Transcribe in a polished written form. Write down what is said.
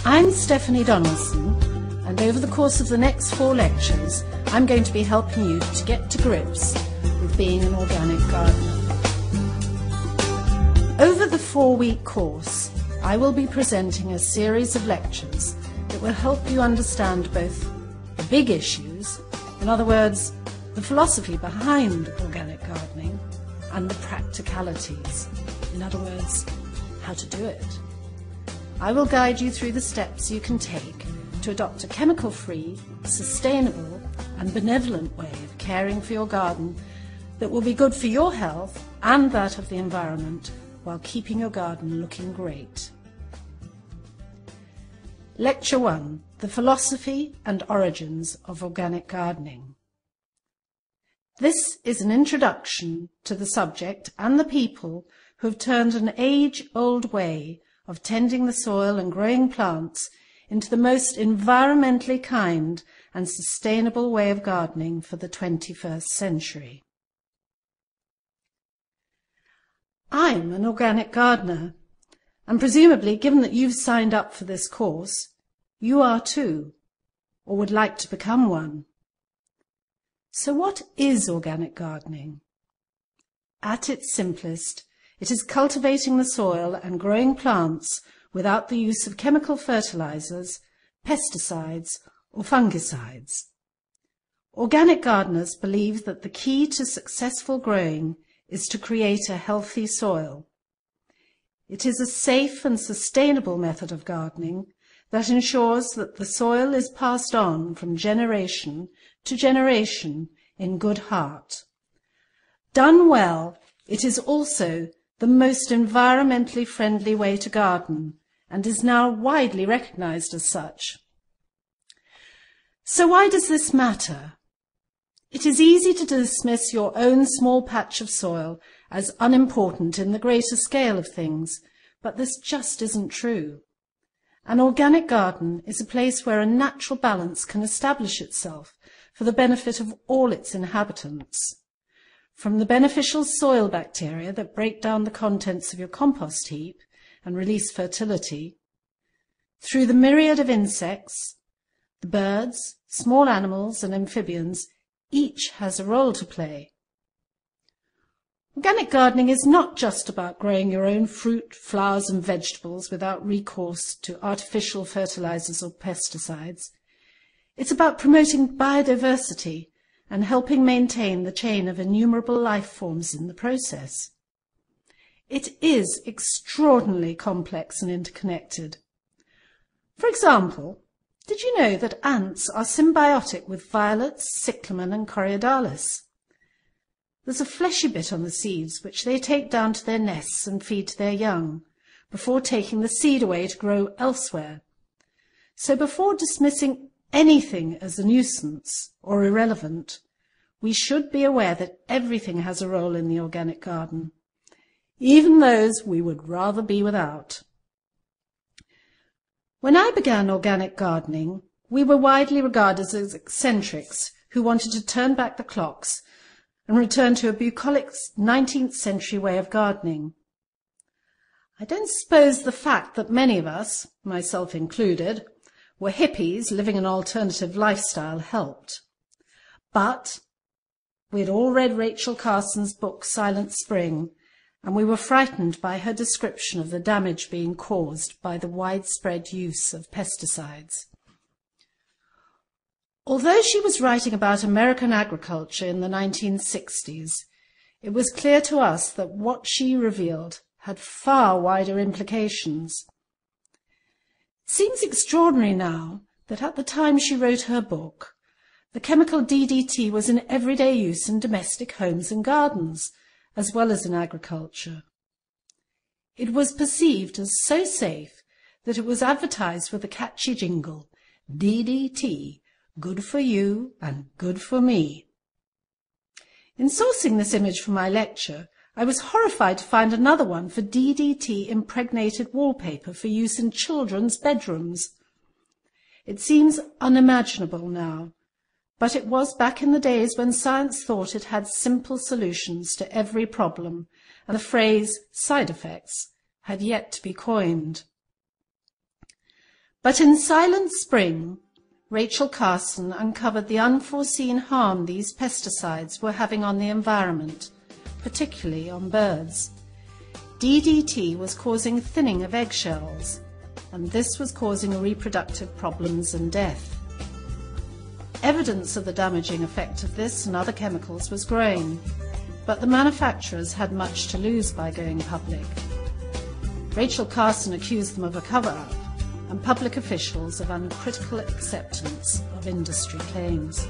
I'm Stephanie Donaldson, and over the course of the next 4 lectures, I'm going to be helping you to get to grips with being an organic gardener. Over the 4-week course, I will be presenting a series of lectures that will help you understand both the big issues, in other words, the philosophy behind organic gardening, and the practicalities, in other words, how to do it. I will guide you through the steps you can take to adopt a chemical-free, sustainable and benevolent way of caring for your garden that will be good for your health and that of the environment while keeping your garden looking great. Lecture 1, The Philosophy and Origins of Organic Gardening. This is an introduction to the subject and the people who have turned an age-old way of tending the soil and growing plants into the most environmentally kind and sustainable way of gardening for the 21st century. I'm an organic gardener, and presumably, given that you've signed up for this course, you are too, or would like to become one. So what is organic gardening? At its simplest, it is cultivating the soil and growing plants without the use of chemical fertilizers, pesticides, or fungicides. Organic gardeners believe that the key to successful growing is to create a healthy soil. It is a safe and sustainable method of gardening that ensures that the soil is passed on from generation to generation in good heart. Done well, it is also the most environmentally friendly way to garden, and is now widely recognized as such. So why does this matter? It is easy to dismiss your own small patch of soil as unimportant in the greater scale of things, but this just isn't true. An organic garden is a place where a natural balance can establish itself for the benefit of all its inhabitants. From the beneficial soil bacteria that break down the contents of your compost heap and release fertility, through the myriad of insects, the birds, small animals and amphibians, each has a role to play. Organic gardening is not just about growing your own fruit, flowers and vegetables without recourse to artificial fertilizers or pesticides. It's about promoting biodiversity and helping maintain the chain of innumerable life forms in the process. It is extraordinarily complex and interconnected. For example, did you know that ants are symbiotic with violets, cyclamen and coreodalis? There's a fleshy bit on the seeds which they take down to their nests and feed to their young, before taking the seed away to grow elsewhere. So before dismissing anything as a nuisance or irrelevant, we should be aware that everything has a role in the organic garden, even those we would rather be without. When I began organic gardening, we were widely regarded as eccentrics who wanted to turn back the clocks and return to a bucolic 19th century way of gardening. I don't suppose the fact that many of us, myself included, were hippies living an alternative lifestyle helped. But we had all read Rachel Carson's book Silent Spring, and we were frightened by her description of the damage being caused by the widespread use of pesticides. Although she was writing about American agriculture in the 1960s, it was clear to us that what she revealed had far wider implications. It seems extraordinary now that at the time she wrote her book, the chemical DDT was in everyday use in domestic homes and gardens, as well as in agriculture. It was perceived as so safe that it was advertised with a catchy jingle, DDT, good for you and good for me. In sourcing this image for my lecture, I was horrified to find another one for DDT-impregnated wallpaper for use in children's bedrooms. It seems unimaginable now, but it was back in the days when science thought it had simple solutions to every problem, and the phrase side effects had yet to be coined. But in Silent Spring, Rachel Carson uncovered the unforeseen harm these pesticides were having on the environment, particularly on birds. DDT was causing thinning of eggshells, and this was causing reproductive problems and death. Evidence of the damaging effect of this and other chemicals was growing, but the manufacturers had much to lose by going public. Rachel Carson accused them of a cover-up, and public officials of uncritical acceptance of industry claims.